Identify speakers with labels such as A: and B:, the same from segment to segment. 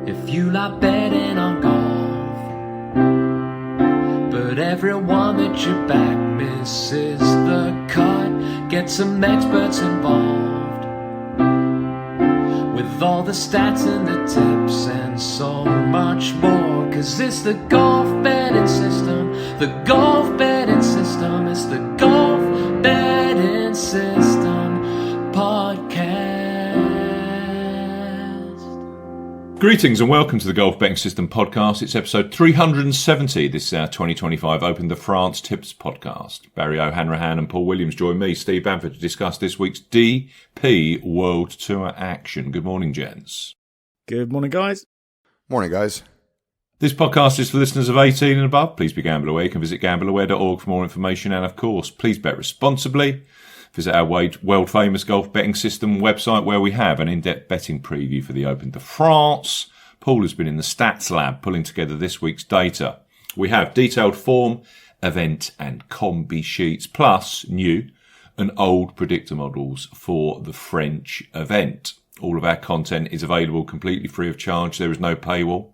A: if you like betting on golf. But everyone that you back misses the cut. Get some experts involved with all the stats and the tips and so much more. Cause it's the golf betting system, the golf betting system. It's the golf betting system podcast.
B: Greetings and welcome to the Golf Betting System podcast. It's episode 370. This is our 2025 Open de France Tips podcast. Barry O'Hanrahan and Paul Williams join me, Steve Bamford, to discuss this week's DP World Tour action. Good morning, gents.
C: Good morning, guys.
D: Morning, guys.
B: This podcast is for listeners of 18 and above. Please be gamble aware. You can visit gambleaware.org for more information. And, of course, please bet responsibly. Visit our world-famous golf betting system website where we have an in-depth betting preview for the Open de France. Paul has been in the stats lab pulling together this week's data. We have detailed form, event and combi sheets, plus new and old predictor models for the French event. All of our content is available completely free of charge. There is no paywall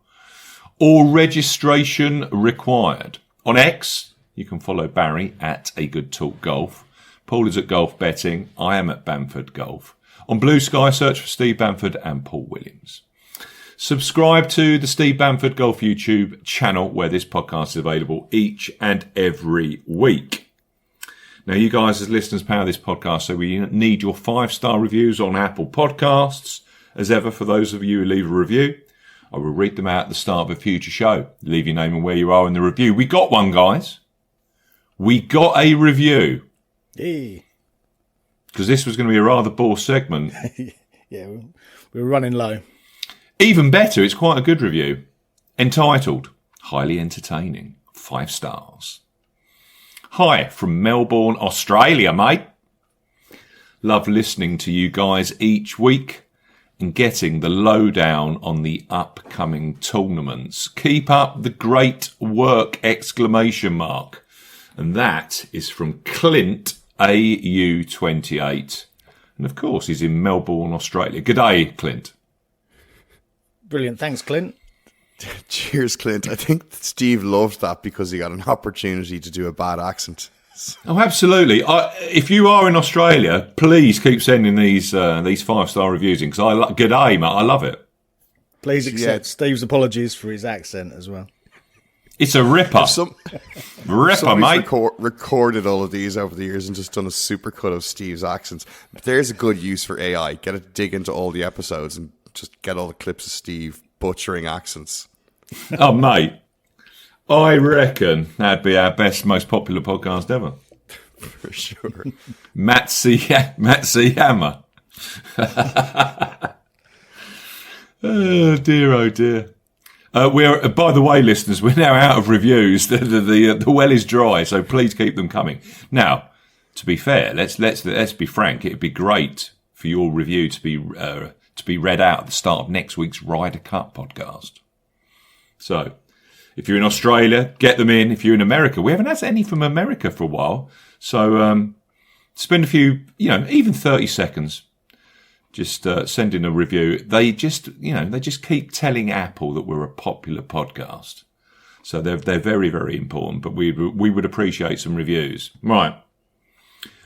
B: or registration required. On X, you can follow Barry at A Good Talk Golf. Paul is at Golf Betting. I am at Bamford Golf. On Bluesky, search for Steve Bamford and Paul Williams. Subscribe to the Steve Bamford Golf YouTube channel where this podcast is available each and every week. Now, you guys as listeners power this podcast, so we need your 5-star reviews on Apple Podcasts. As ever, for those of you who leave a review, I will read them out at the start of a future show. Leave your name and where you are in the review. We got one, guys. We got a review.
C: Hey.
B: Because this was going to be a rather bore segment.
C: Yeah, we were running low.
B: Even better, it's quite a good review. Entitled, Highly Entertaining, 5 stars. Hi, from Melbourne, Australia, mate. Love listening to you guys each week and getting the lowdown on the upcoming tournaments. Keep up the great work, ! And that is from Clint, AU28. And of course, he's in Melbourne, Australia. Good day, Clint.
C: Brilliant. Thanks, Clint.
D: Cheers, Clint. I think Steve loved that because he got an opportunity to do a bad accent.
B: Oh, absolutely. If you are in Australia, please keep sending these 5-star reviews in because good day, mate. I love it.
C: Please accept Steve's apologies for his accent as well.
B: It's a ripper. Ripper, mate.
D: Recorded all of these over the years and just done a super cut of Steve's accents. But there's a good use for AI. Get it, dig into all the episodes and just get all the clips of Steve butchering accents.
B: Oh, mate. I reckon that'd be our best, most popular podcast ever.
D: For sure.
B: Matt C. Hammer. Oh, dear, oh, dear. We're, by the way, listeners, we're now out of reviews. The well is dry, so please keep them coming. Now, to be fair, let's be frank. It'd be great for your review to be read out at the start of next week's Ryder Cup podcast. So, if you're in Australia, get them in. If you're in America, we haven't had any from America for a while. So, spend a few, even 30 seconds. Just send in a review. They just keep telling Apple that we're a popular podcast. So they're very, very important, but we would appreciate some reviews. Right.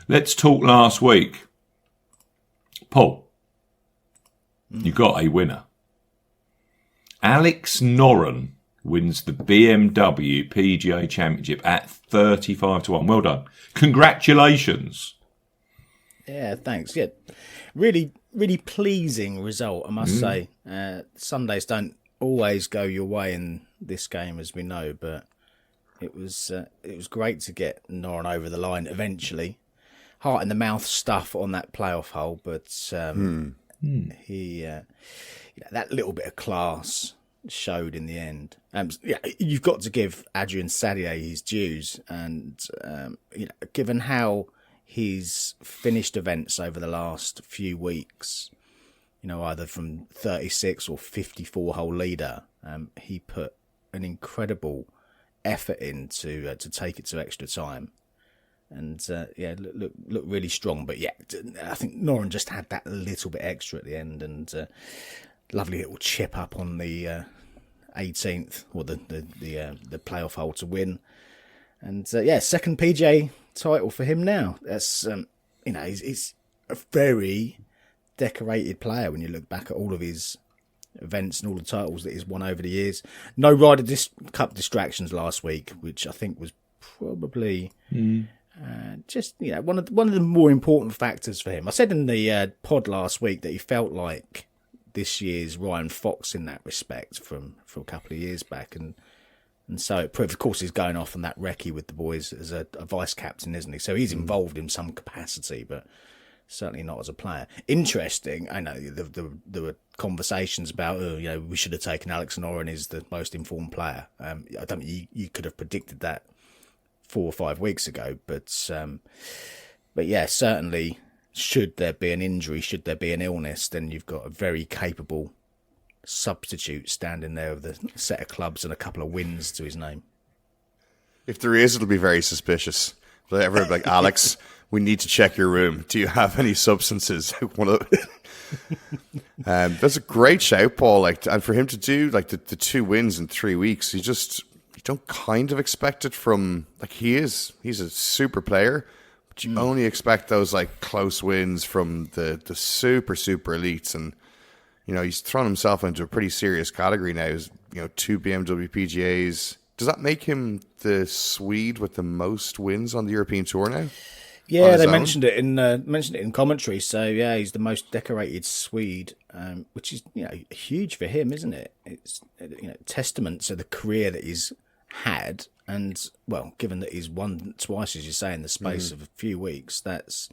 B: Let's talk last week. Paul, you got a winner. Alex Noren wins the BMW PGA Championship at 35-1. Well done. Congratulations.
C: Yeah, thanks. Yeah, really pleasing result, I must say. Sundays don't always go your way in this game, as we know, but it was great to get Noren over the line eventually. Heart in the mouth stuff on that playoff hole, but he that little bit of class showed in the end. You've got to give Adrian Sadier his dues, and given how he's finished events over the last few weeks, either from 36 or 54 hole leader, he put an incredible effort in to take it to extra time. And look really strong. But yeah, I think Noren just had that little bit extra at the end, and lovely little chip up on the 18th, or the playoff hole to win. And second PGA title for him now. That's he's a very decorated player when you look back at all of his events and all the titles that he's won over the years. No Ryder Cup distractions last week, which I think was probably just one of the more important factors for him. I said in the pod last week that he felt like this year's Ryan Fox in that respect from a couple of years back, and so it proved. Of course, he's going off on that recce with the boys as a vice captain, isn't he? So he's involved in some capacity, but certainly not as a player. Interesting. I know there were conversations about, we should have taken Alex Noren as the most informed player. I don't think you could have predicted that 4 or 5 weeks ago, but yeah, certainly. Should there be an injury, should there be an illness, then you've got a very capable substitute standing there with a set of clubs and a couple of wins to his name.
D: If there is, it'll be very suspicious. Everybody will be like, Alex, we need to check your room. Do you have any substances? That's a great shout, Paul. And for him to do the 2 wins in 3 weeks, you don't kind of expect it from he's a super player. But you only expect those close wins from the super elites, and he's thrown himself into a pretty serious category now. He's 2 BMW PGAs. Does that make him the Swede with the most wins on the European Tour now?
C: Yeah, they mentioned it in commentary. So yeah, he's the most decorated Swede, which is huge for him, isn't it? It's testament to the career that he's had. And, well, given that he's won twice, as you say, in the space of a few weeks, that's,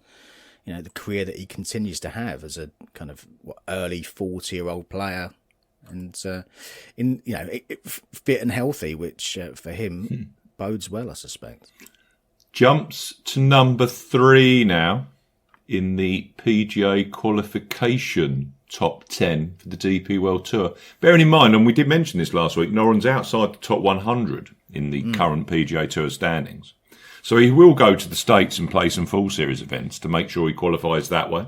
C: the career that he continues to have as a kind of early 40-year-old player, and fit and healthy, which for him bodes well, I suspect.
B: Jumps to number 3 now in the PGA qualification top 10 for the DP World Tour. Bearing in mind, and we did mention this last week, Noren's outside the top 100 in the current PGA Tour standings. So he will go to the States and play some full series events to make sure he qualifies that way,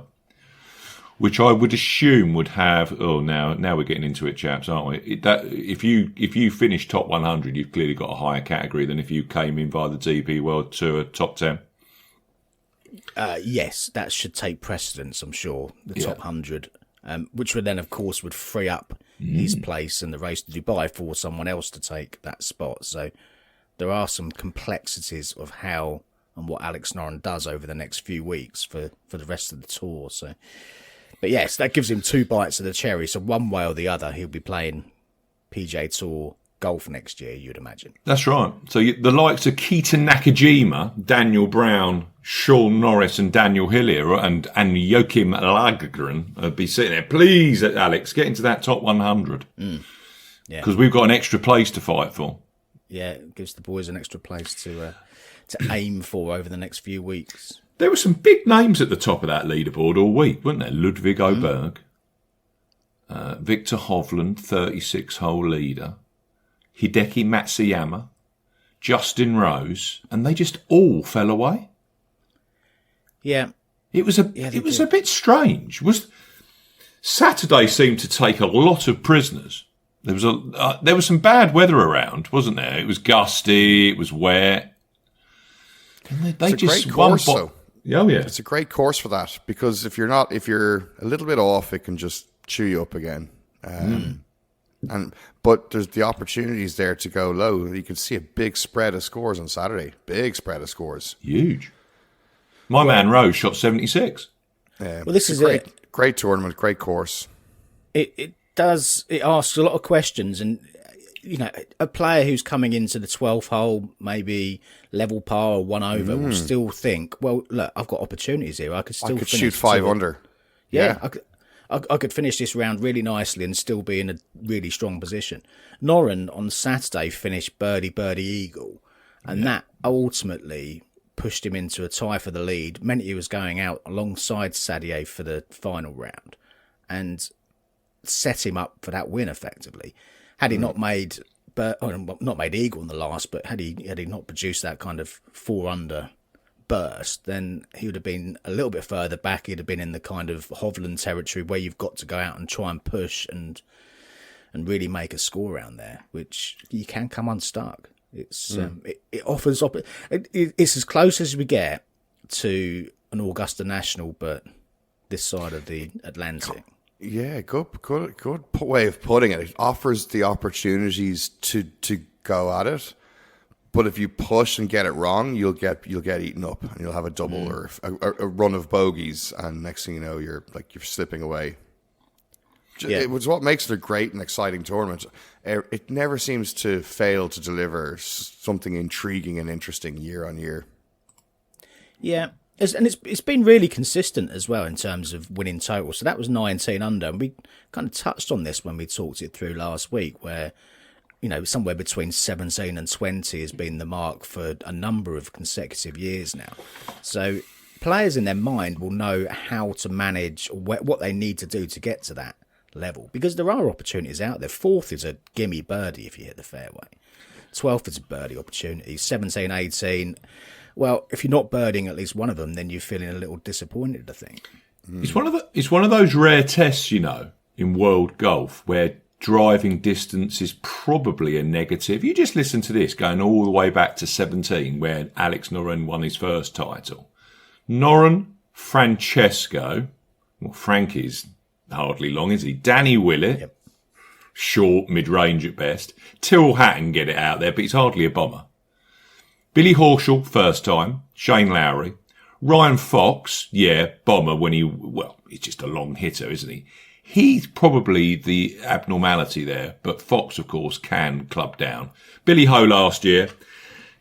B: which I would assume would have, now we're getting into it, chaps, aren't we? If you finish top 100, you've clearly got a higher category than if you came in via the DP World Tour top 10.
C: Yes, that should take precedence, I'm sure, the top 100. Which would then, of course, would free up his place in the race to Dubai for someone else to take that spot. So there are some complexities of how and what Alex Noren does over the next few weeks for the rest of the tour. So, but yes, that gives him 2 bites of the cherry. So one way or the other, he'll be playing PGA Tour golf next year, you'd imagine.
B: That's right. So the likes of Keaton Nakajima, Daniel Brown, Sean Norris and Daniel Hillier and Joachim Lagergren would be sitting there, please, Alex, get into that top 100. Because we've got an extra place to fight for.
C: Yeah, it gives the boys an extra place to aim for over the next few weeks.
B: There were some big names at the top of that leaderboard all week, weren't there? Ludwig Oberg, Victor Hovland, 36-hole leader, Hideki Matsuyama, Justin Rose, and they just all fell away.
C: Yeah,
B: it was a bit strange. Saturday seemed to take a lot of prisoners. There was some bad weather around, wasn't there? It was gusty, it was wet. And they just
D: great course, though.
B: Oh yeah,
D: it's a great course for that, because if you're a little bit off, it can just chew you up again. But there's the opportunities there to go low. You can see a big spread of scores on Saturday. Big spread of scores.
B: Huge. My man Rose shot 76.
C: Well, this is
D: a great tournament, great course.
C: It asks a lot of questions, and a player who's coming into the 12th hole, maybe level par or 1 over, will still think, well, look, I've got opportunities here. I could
D: shoot 5 under.
C: Yeah. I could finish this round really nicely and still be in a really strong position. Noren on Saturday finished birdie eagle, and that ultimately pushed him into a tie for the lead, meant he was going out alongside Saddier for the final round, and set him up for that win effectively. Had he not made eagle in the last, but had he not produced that kind of 4 under burst, then he would have been a little bit further back. He'd have been in the kind of Hovland territory where you've got to go out and try and push and really make a score around there, which you can come unstuck. It's it offers it's as close as we get to an Augusta National, but this side of the Atlantic.
D: Yeah, good way of putting it. It offers the opportunities to go at it, but if you push and get it wrong, you'll get eaten up, and you'll have a double or a run of bogeys, and next thing you know, you're slipping away.
C: Yeah.
D: It was what makes it a great and exciting tournament. It never seems to fail to deliver something intriguing and interesting year on year.
C: Yeah. And it's been really consistent as well in terms of winning total. So that was 19 under. And we kind of touched on this when we talked it through last week, where, somewhere between 17 and 20 has been the mark for a number of consecutive years now. So players in their mind will know how to manage what they need to do to get to that level, because there are opportunities out there. 4th is a gimme birdie if you hit the fairway. 12th is a birdie opportunity. 17, 18... Well, if you're not birding at least one of them, then you're feeling a little disappointed, I think.
B: It's one of those rare tests, in world golf where driving distance is probably a negative. You just listen to this, going all the way back to 17, where Alex Noren won his first title. Noren, Francesco, well, Frankie's hardly long, is he? Danny Willett,
C: Yep.
B: Short, mid-range at best. Tyrrell Hatton get it out there, but he's hardly a bomber. Billy Horschel, first time. Shane Lowry. Ryan Fox, bomber when he's just a long hitter, isn't he? He's probably the abnormality there, but Fox, of course, can club down. Billy Ho last year.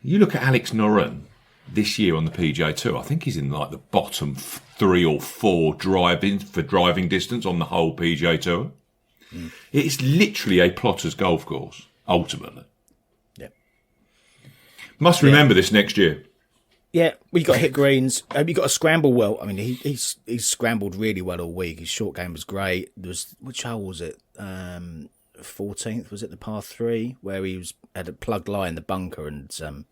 B: You look at Alex Noren this year on the PGA Tour, I think he's in the bottom 3 or 4 driving distance on the whole PGA Tour. It's literally a plotter's golf course, ultimately. Must remember this next year.
C: Yeah, we got hit greens. You got to scramble well. I mean, he's scrambled really well all week. His short game was great. Which hole was it? 14th, was it the par 3 where he had a plug lie in the bunker and it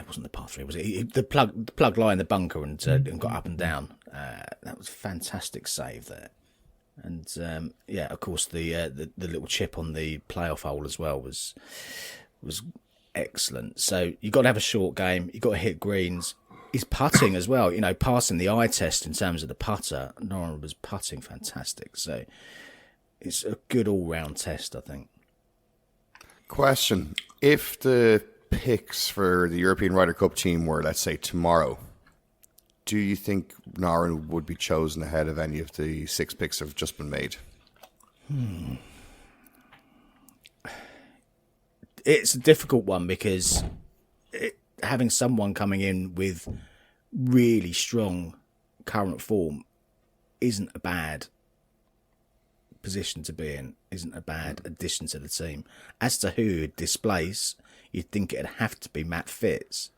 C: wasn't the par 3, was it? The plug lie in the bunker and got up and down. That was a fantastic save there. And of course the little chip on the playoff hole as well was excellent. So you've got to have a short game. You've got to hit greens. He's putting as well, passing the eye test in terms of the putter. Noren was putting fantastic. So it's a good all-round test, I think.
D: Question. If the picks for the European Ryder Cup team were, let's say, tomorrow, do you think Noren would be chosen ahead of any of the 6 picks that have just been made?
C: It's a difficult one because having someone coming in with really strong current form isn't a bad position to be in, isn't a bad addition to the team. As to who would displace, you'd think it'd have to be Matt Fitz.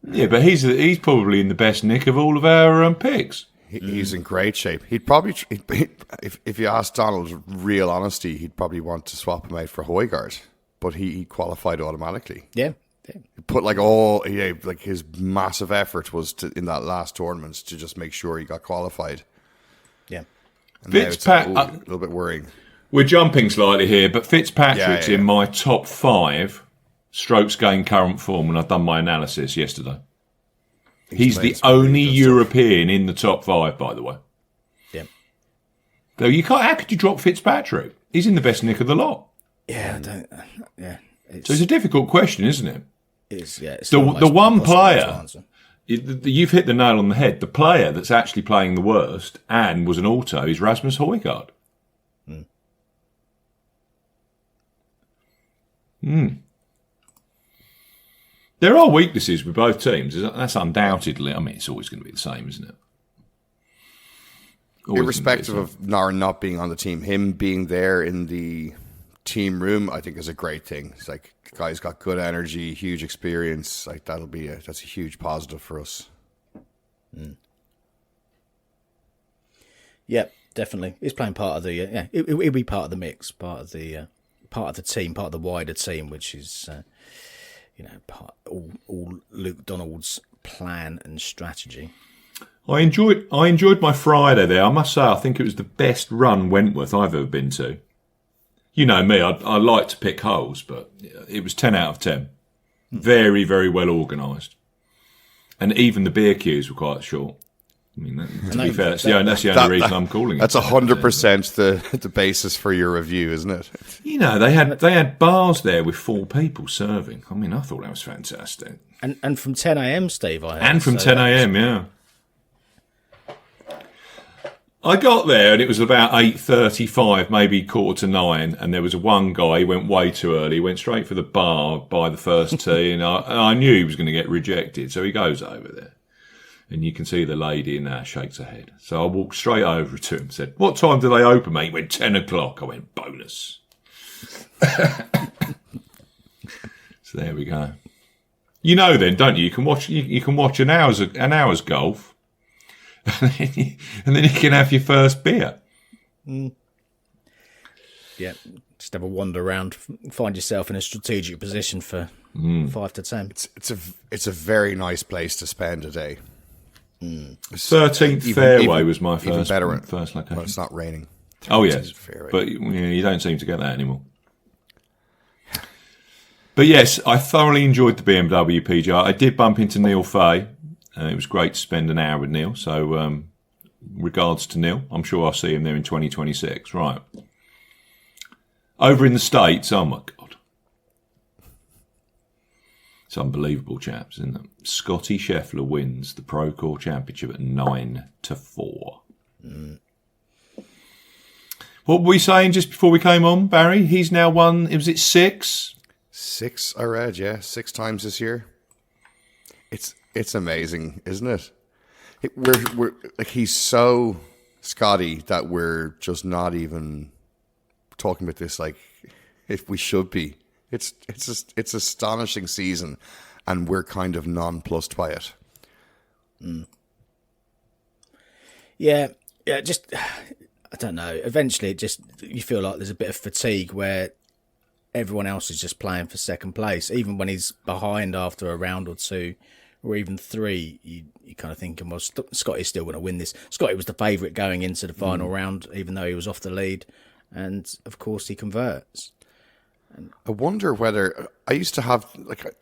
B: Yeah, but he's probably in the best nick of all of our picks.
D: He's in great shape. He'd probably, if you asked Donald real honesty, he'd probably want to swap him out for Højgaard. But he qualified automatically.
C: Yeah.
D: He put his massive effort was in that last tournament to just make sure he got qualified.
C: Yeah.
D: And now it's a little bit worrying.
B: We're jumping slightly here, but Fitzpatrick's in my top 5 strokes gained current form when I've done my analysis yesterday. He's the only European in the top 5, by the way.
C: Yeah.
B: Though you can't. How could you drop Fitzpatrick? He's in the best nick of the lot.
C: Yeah, I don't.
B: So it's a difficult question, isn't it?
C: It's
B: the one player. You've hit the nail on the head. The player that's actually playing the worst and was an auto is Rasmus Højgaard. There are weaknesses with both teams. That's undoubtedly. I mean, it's always going to be the same, isn't it?
D: Irrespective of Noren not being on the team, him being there in the team room, I think is a great thing. It's like the guy's got good energy, huge experience. Like that's a huge positive for us.
C: Yeah, definitely. He's playing part of the he'll be part of the mix, part of the team, part of the wider team, which is all Luke Donald's plan and strategy.
B: I enjoyed my Friday there. I must say, I think it was the best run Wentworth I've ever been to. You know me, I like to pick holes, but it was 10 out of 10. Very, very well organised. And even the beer queues were quite short. I mean, to be fair, that's the only reason I'm calling it.
D: That's 100% the basis for your review, isn't it?
B: You know, they had bars there with 4 people serving. I mean, I thought that was fantastic.
C: And from 10 a.m, Steve, I heard.
B: And from 10 a.m, yeah. I got there and it was about 8:35, maybe 8:45, and there was one guy, he went way too early, he went straight for the bar, buy the first tea, and I knew he was going to get rejected, so he goes over there. And you can see the lady in there shakes her head. So I walked straight over to him and said, "What time do they open, mate?" He went, 10 o'clock. I went, bonus. So there we go. You know then, don't you? You can watch an hour's golf. And then you can have your first beer.
C: Yeah, just have a wander around, find yourself in a strategic position for 5 to 10.
D: It's a very nice place to spend a day.
B: 13th fairway was my first location.
D: Well, it's not raining.
B: Oh yes,
D: fairway.
B: But you don't seem to get that anymore. But yes, I thoroughly enjoyed the BMW PGR. I did bump into Neil Fay. It was great to spend an hour with Neil. So regards to Neil. I'm sure I'll see him there in 2026. Right. Over in the States, oh my God. It's unbelievable, chaps, isn't it? Scotty Scheffler wins the Procore Championship at 9-4. What were we saying just before we came on, Barry? He's now won, was it 6?
D: 6, I read, yeah. 6 times this year. It's amazing, isn't it? We're like, he's so Scotty that we're just not even talking about this like if we should be. It's astonishing season, and we're kind of nonplussed by it.
C: Yeah, just I don't know. Eventually, you feel like there's a bit of fatigue where everyone else is just playing for second place, even when he's behind after a round or 2. Or even 3, you kind of thinking, well, Scotty's still going to win this. Scotty was the favourite going into the final round, even though he was off the lead. And, of course, he converts.
D: I wonder whether... I used to have...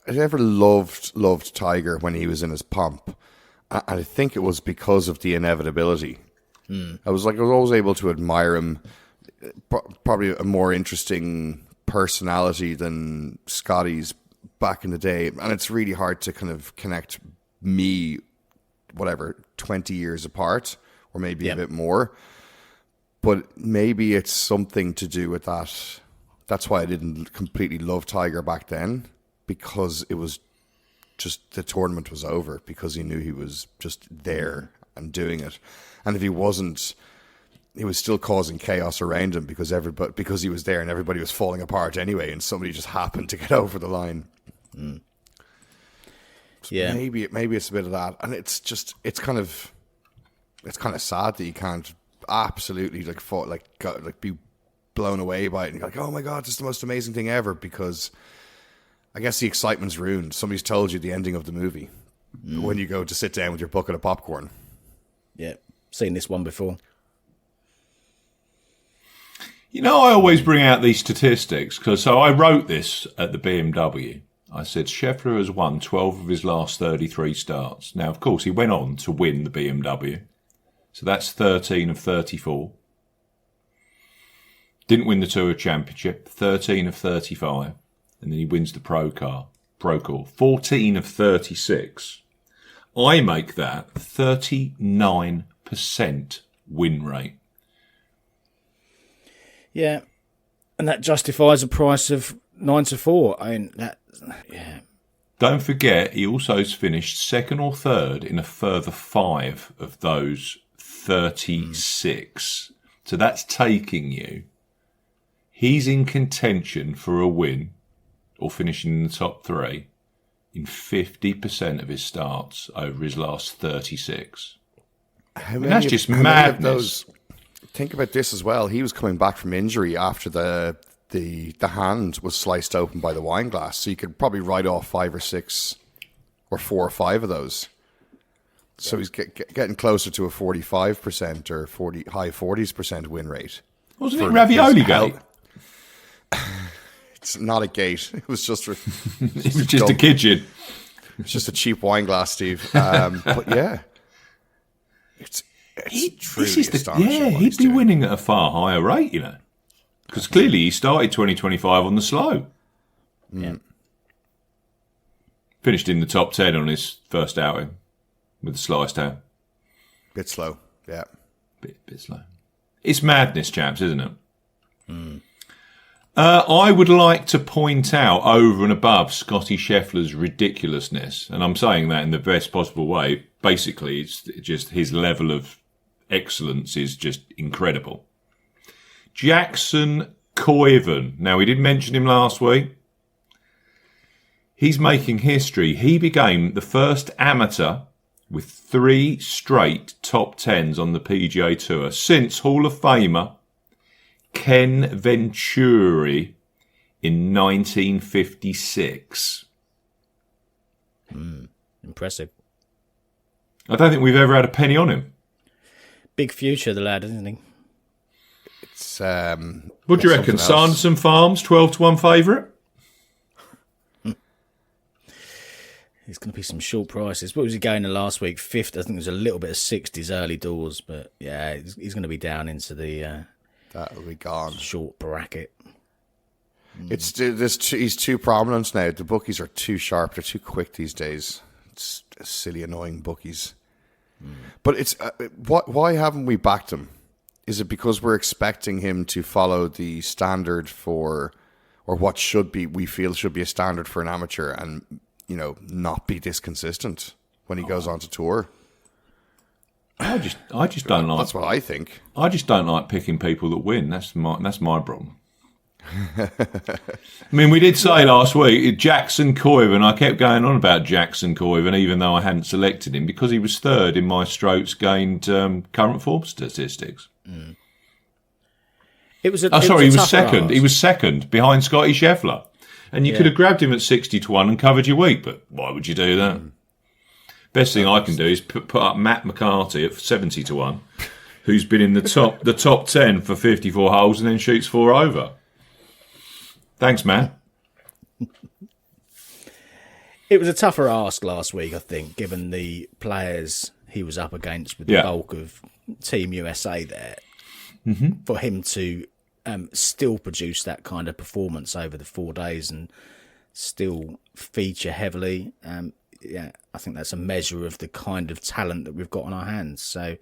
D: I never loved Tiger when he was in his pomp. And I think it was because of the inevitability. I was always able to admire him. Probably a more interesting personality than Scotty's back in the day, and it's really hard to kind of connect me, 20 years apart, or maybe a bit more. But maybe it's something to do with that. That's why I didn't completely love Tiger back then, because it was just the tournament was over, because he knew he was just there and doing it. And if he wasn't, he was still causing chaos around him because he was there and everybody was falling apart anyway, and somebody just happened to get over the line. So
C: yeah,
D: maybe it's a bit of that, and it's kind of sad that you can't absolutely be blown away by it and you're like, oh my God, this is the most amazing thing ever, because I guess the excitement's ruined. Somebody's told you the ending of the movie when you go to sit down with your bucket of popcorn.
C: Yeah, seen this one before.
B: You know, I always bring out these statistics so I wrote this at the BMW. I said Scheffler has won 12 of his last 33 starts. Now, of course, he went on to win the BMW. So that's 13 of 34. Didn't win the Tour Championship, 13 of 35. And then he wins the Procore, 14 of 36. I make that 39% win rate.
C: Yeah, and that justifies a price of 9-4. I mean, yeah.
B: Don't forget, he also finished second or third in a further 5 of those 36. So that's taking you. He's in contention for a win or finishing in the top 3 in 50% of his starts over his last 36. And that's just madness.
D: Think about this as well. He was coming back from injury after the the hand was sliced open by the wine glass, so you could probably write off 5 or 6 or 4 or 5 of those. So he's getting closer to a 45% or high 40% win rate.
B: Wasn't it Ravioli Gate?
D: It's not a gate. It was just
B: It was just a kitchen.
D: It's just a cheap wine glass, Steve. But yeah, it's truly astonishing.
B: Yeah, he'd be winning at a far higher rate, you know, because clearly he started 2025 on the slow.
C: Yeah.
B: Finished in the top 10 on his first outing with the slowest hand.
D: Bit slow, yeah.
B: Bit slow. It's madness, chaps, isn't it? I would like to point out, over and above Scotty Scheffler's ridiculousness, and I'm saying that in the best possible way, basically it's just his level of excellence is just incredible. Jackson Coyven. Now, we did mention him last week. He's making history. He became the first amateur with 3 straight top 10s on the PGA Tour since Hall of Famer Ken Venturi in 1956.
C: Impressive.
B: I don't think we've ever had a penny on him.
C: Big future, the lad, isn't he?
D: It's
B: What do you reckon? Sanderson Farms, 12-1 favourite?
C: There's going to be some short prices. What was he going in last week? 5th. I think it was a little bit of 60s early doors, but yeah, he's going to be down into the
D: that'll be gone.
C: Short bracket.
D: He's too prominent now. The bookies are too sharp. They're too quick these days. It's silly, annoying bookies. But it's why haven't we backed him? Is it because we're expecting him to follow the standard for, or what we feel should be a standard for an amateur, and not be this consistent when he goes on to tour?
B: I just don't like.
D: That's what I think.
B: I just don't like picking people that win. That's my problem. I mean, we did say last week Jackson Coyven. I kept going on about Jackson Coyven, even though I hadn't selected him, because he was 3rd in my strokes gained current form statistics.
C: It was. He
B: was 2nd.
C: Ask.
B: He was 2nd behind Scotty Scheffler, and you could have grabbed him at 60-1 and covered your week. But why would you do that? Best thing I can do is put up Matt McCarthy at 70-1, who's been in the top 10 for 54 holes and then shoots 4 over. Thanks, Matt.
C: It was a tougher ask last week, I think, given the players he was up against with the bulk of Team USA there. Mm-hmm. For him to still produce that kind of performance over the 4 days and still feature heavily, I think that's a measure of the kind of talent that we've got on our hands. So,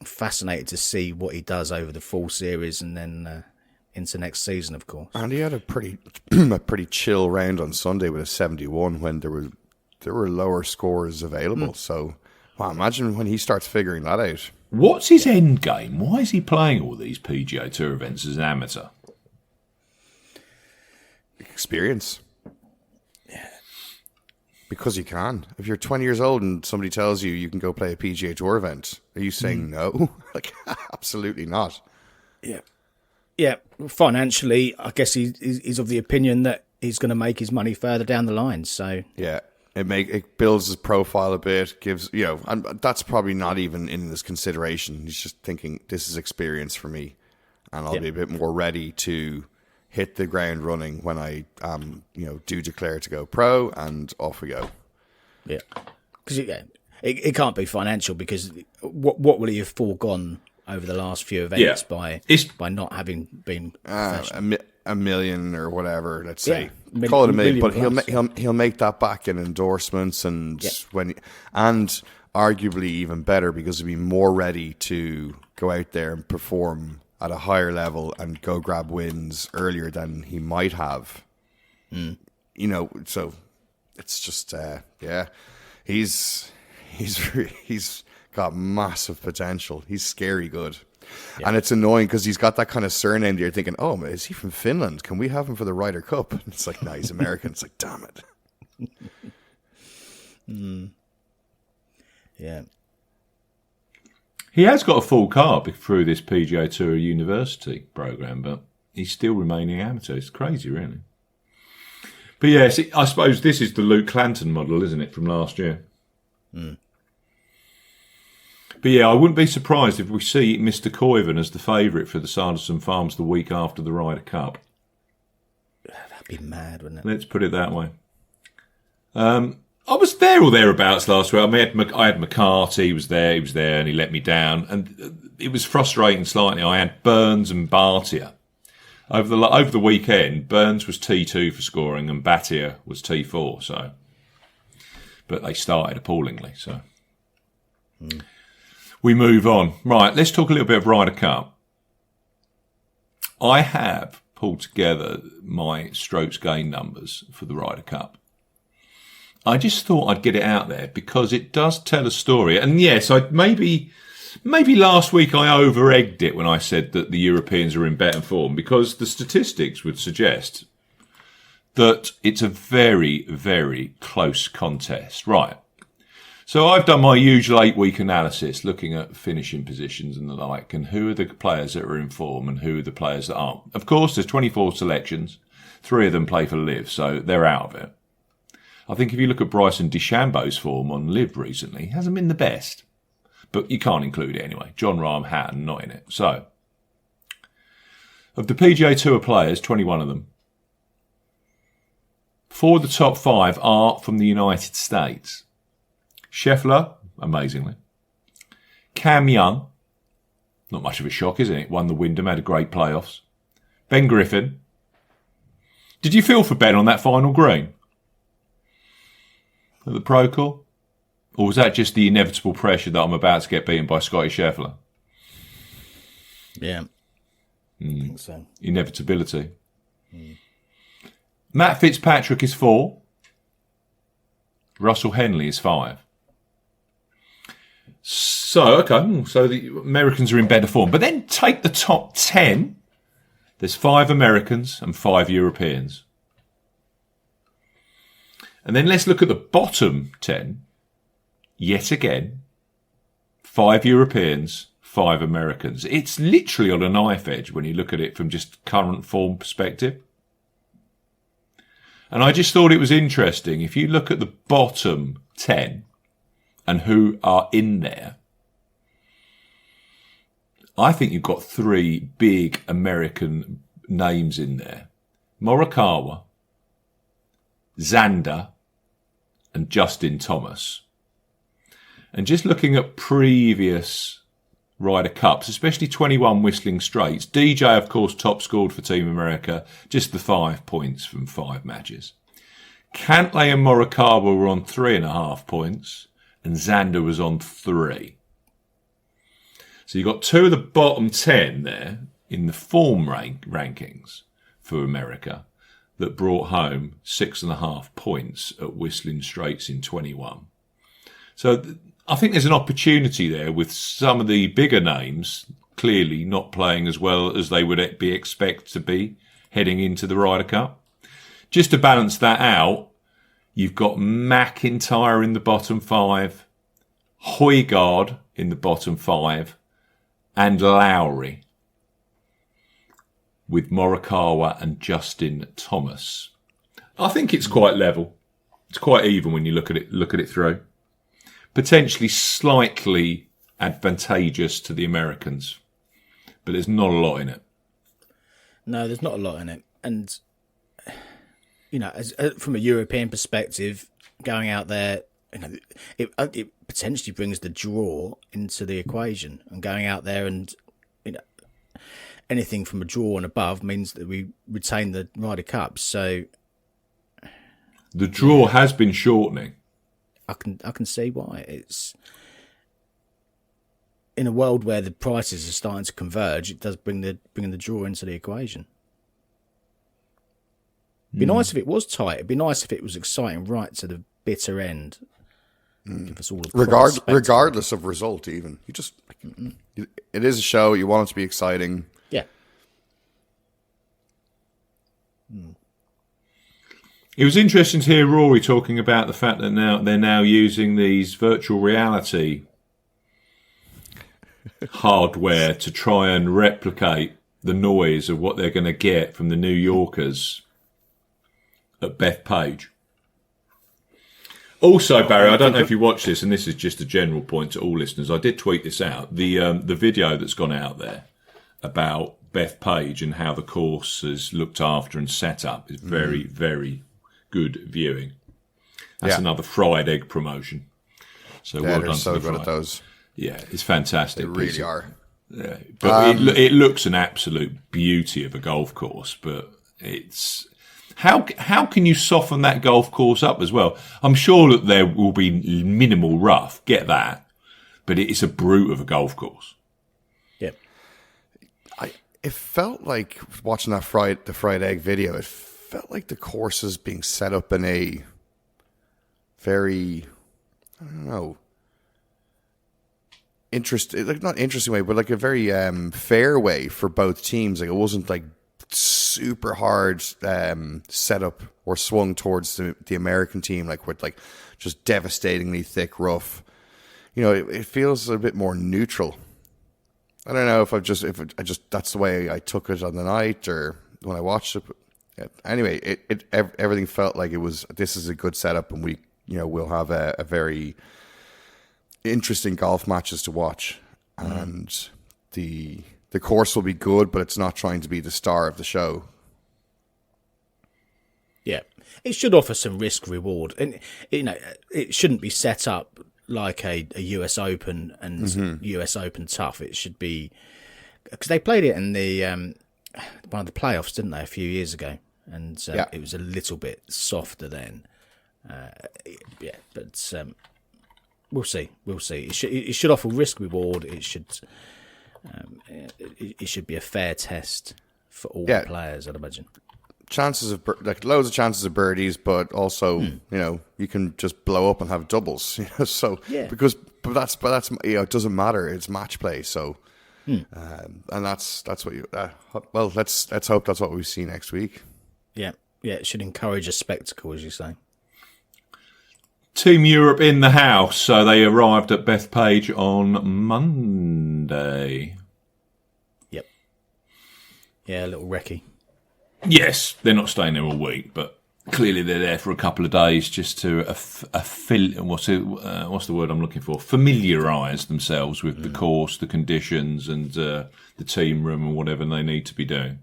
C: fascinated to see what he does over the full series and then into next season, of course. And
D: he had a pretty chill round on Sunday with a 71 when there were lower scores available. So, imagine when he starts figuring that out.
B: What's his end game? Why is he playing all these PGA Tour events as an amateur?
D: Experience. Because you can. If you're 20 years old and somebody tells you can go play a PGA Tour event, are you saying no? Absolutely not.
C: Yeah. Yeah. Financially, I guess he's of the opinion that he's going to make his money further down the line. So
D: yeah, it builds his profile a bit, gives, and that's probably not even in his consideration. He's just thinking, this is experience for me, and I'll be a bit more ready to hit the ground running when I do declare to go pro, and off we go.
C: Yeah, because it can't be financial, because what will he have foregone over the last few events by not having been
D: a million or whatever, let's say, call it a million, but he'll make that back in endorsements and and arguably even better, because he'll be more ready to go out there and perform at a higher level and go grab wins earlier than he might have. So it's just he's got massive potential. He's scary good. And it's annoying because he's got that kind of surname that you're thinking, oh, is he from Finland? Can we have him for the Ryder Cup? And it's like, no, he's American. It's like, damn it.
C: Yeah.
B: He has got a full card through this PGA Tour University program, but he's still remaining amateur. It's crazy, really. But yes, I suppose this is the Luke Clanton model, isn't it, from last year?
C: Mm.
B: But yeah, I wouldn't be surprised if we see Mr. Coyven as the favourite for the Sanderson Farms the week after the Ryder Cup.
C: That'd be mad, wouldn't it?
B: Let's put it that way. I was there or thereabouts last week. I had McCarthy, he was there, and he let me down. And it was frustrating slightly. I had Burns and Bhatia. Over the weekend, Burns was T2 for scoring and Bhatia was T4. So, but they started appallingly. So we move on. Right, let's talk a little bit of Ryder Cup. I have pulled together my strokes gain numbers for the Ryder Cup. I just thought I'd get it out there because it does tell a story. And yes, maybe last week I over-egged it when I said that the Europeans are in better form because the statistics would suggest that it's a very, very close contest. Right. So I've done my usual 8-week analysis looking at finishing positions and the like and who are the players that are in form and who are the players that aren't. Of course, there's 24 selections. 3 of them play for Liv, so they're out of it. I think if you look at Bryson DeChambeau's form on Liv recently, he hasn't been the best. But you can't include it anyway. John Rahm, Hatton, not in it. So, of the PGA Tour players, 21 of them, 4 of the top 5 are from the United States. Scheffler, amazingly. Cam Young, not much of a shock, isn't it? Won the Wyndham, had a great playoffs. Ben Griffin. Did you feel for Ben on that final green? At the Pro Call? Or was that just the inevitable pressure that I'm about to get beaten by Scotty Scheffler?
C: Yeah. I think so.
B: Inevitability. Matt Fitzpatrick is 4. Russell Henley is 5. So, okay. So the Americans are in better form. But then take the top 10. There's 5 Americans and 5 Europeans. And then let's look at the bottom 10. Yet again, 5 Europeans, 5 Americans. It's literally on a knife edge when you look at it from just current form perspective. And I just thought it was interesting. If you look at the bottom 10 and who are in there, I think you've got 3 big American names in there. Morikawa, Xander, and Justin Thomas. And just looking at previous Ryder Cups, especially 21 Whistling Straits, DJ, of course, top scored for Team America, just the 5 points from 5 matches. Cantlay and Morikawa were on 3.5 points, and Xander was on 3. So you've got 2 of the bottom 10 there in the form rankings for America that brought home 6.5 points at Whistling Straits in 21. So I think there's an opportunity there with some of the bigger names clearly not playing as well as they would be expected to be heading into the Ryder Cup. Just to balance that out, you've got McIntyre in the bottom 5, Højgaard in the bottom 5, and Lowry with Morikawa and Justin Thomas. I think it's quite level. It's quite even when you look at it through. Potentially slightly advantageous to the Americans, but there's not a lot in it.
C: No, there's not a lot in it. And, you know, from a European perspective, going out there, you know, it potentially brings the draw into the equation. And going out there and, you know, anything from a draw and above means that we retain the Ryder Cup. So
B: the draw has been shortening.
C: I can see why. It's in a world where the prices are starting to converge. It does bring the draw into the equation. It'd be nice if it was tight. It'd be nice if it was exciting right to the bitter end. Give us all the
D: regardless of result, even you just it is a show. You want it to be exciting.
C: Yeah.
B: It was interesting to hear Rory talking about the fact that they're now using these virtual reality hardware to try and replicate the noise of what they're going to get from the New Yorkers at Bethpage. Also, Barry, I don't know if you watched this, and this is just a general point to all listeners. I did tweet this out. The video that's gone out there about Bethpage and how the course is looked after and set up is very, very good viewing. That's another fried egg promotion. So well
D: they're
B: done
D: so
B: to the
D: good at those.
B: Yeah, it's fantastic.
D: They really are.
B: Yeah, but it looks an absolute beauty of a golf course. But it's how can you soften that golf course up as well? I'm sure that there will be minimal rough. Get that, but it's a brute of a golf course.
C: Yeah,
D: it felt like watching that the fried egg video. It felt like the course is being set up in a very, I don't know, interesting, like not interesting way, but like a very fair way for both teams. Like it wasn't like super hard setup or swung towards the American team, like with like just devastatingly thick rough. You know, it feels a bit more neutral. I don't know if I just that's the way I took it on the night or when I watched it. But anyway, everything felt like this is a good setup, and we'll have a very interesting golf matches to watch, and the course will be good, but it's not trying to be the star of the show.
C: Yeah, it should offer some risk reward, and it shouldn't be set up like a US Open and US Open Tough. It should be, because they played it in the one of the playoffs, didn't they, a few years ago, and it was a little bit softer then. But we'll see. It should offer risk reward. It should be a fair test for all the players, I'd imagine.
D: Chances of loads of chances of birdies, but also you can just blow up and have doubles. So but that's it doesn't matter. It's match play. So and that's what you. Well, let's hope that's what we see next week. Yeah.
C: It should encourage a spectacle, as you say.
B: Team Europe in the house. So they arrived at Bethpage on Monday.
C: Yep. Yeah, a little recce.
B: Yes, they're not staying there all week, but clearly they're there for a couple of days just to what's the word I'm looking for? Familiarise themselves with the course, the conditions, and the team room and whatever they need to be doing.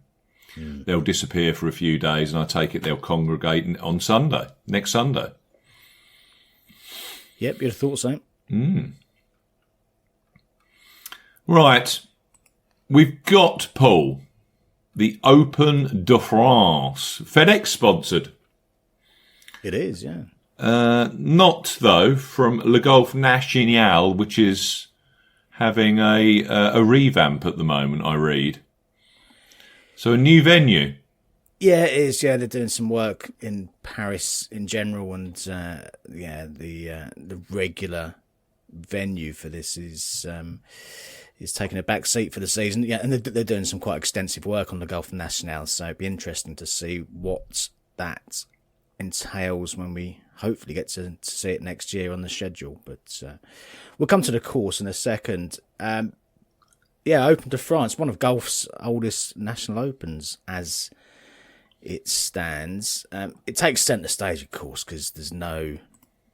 B: They'll disappear for a few days, and I take it they'll congregate on Sunday, next Sunday.
C: Yep, you'd have thought so.
B: Right, we've got, Paul, the Open de France. FedEx sponsored.
C: It is, yeah.
B: Not, though, from Le Golf National, which is having a revamp at the moment, I read. So a new venue.
C: Yeah, it is. Yeah, they're doing some work in Paris in general, and the regular venue for this is taking a back seat for the season. Yeah, and they're doing some quite extensive work on the Golf National, so it'd be interesting to see what that entails when we hopefully get to see it next year on the schedule. But we'll come to the course in a second. Open de France, one of golf's oldest national opens as it stands. It takes centre stage, of course, because there's no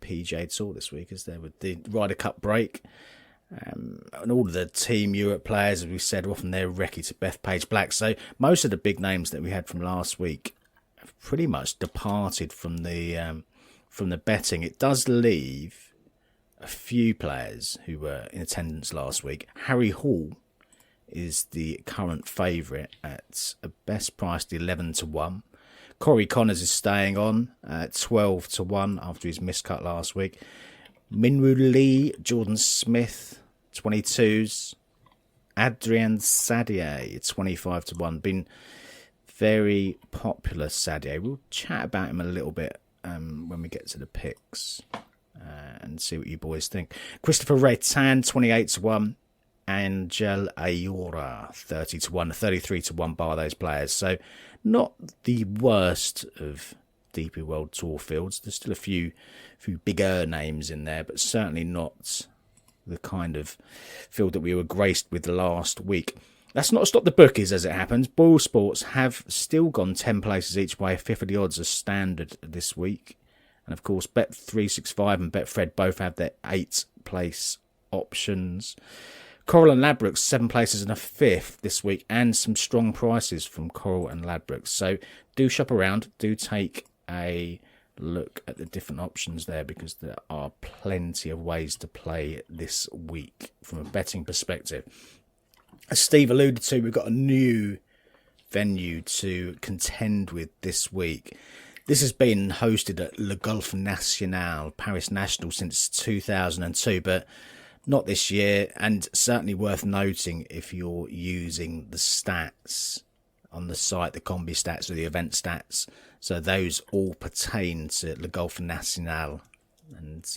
C: PGA Tour this week, is there, with the Ryder Cup break. And all of the Team Europe players, as we said, are often there recce to Bethpage Black. So most of the big names that we had from last week have pretty much departed from the betting. It does leave a few players who were in attendance last week. Harry Hall is the current favourite at a best priced 11-1. Corey Connors is staying on at 12-1 after his miscut last week. Minwoo Lee, Jordan Smith, 22s. Adrian Sadier, 25-1. Been very popular, Sadier. We'll chat about him a little bit when we get to the picks and see what you boys think. Christopher Reitan, 28-1. Angel Ayora, 30-1, 33-1 by those players. So not the worst of DP World Tour fields. There's still a few bigger names in there, but certainly not the kind of field that we were graced with last week. That's not stopped the bookies, as it happens. Boyle Sports have still gone 10 places each way. Fifth of the odds as standard this week. And, of course, Bet365 and Betfred both have their 8-place options. Coral and Ladbrokes, 7 places and a fifth this week, and some strong prices from Coral and Ladbrokes. So do shop around. Do take a look at the different options there, because there are plenty of ways to play this week from a betting perspective. As Steve alluded to, we've got a new venue to contend with this week. This has been hosted at Le Golf National, Paris National, since 2002, but not this year, and certainly worth noting if you're using the stats on the site, the combi stats or the event stats. So those all pertain to Le Golf National. And,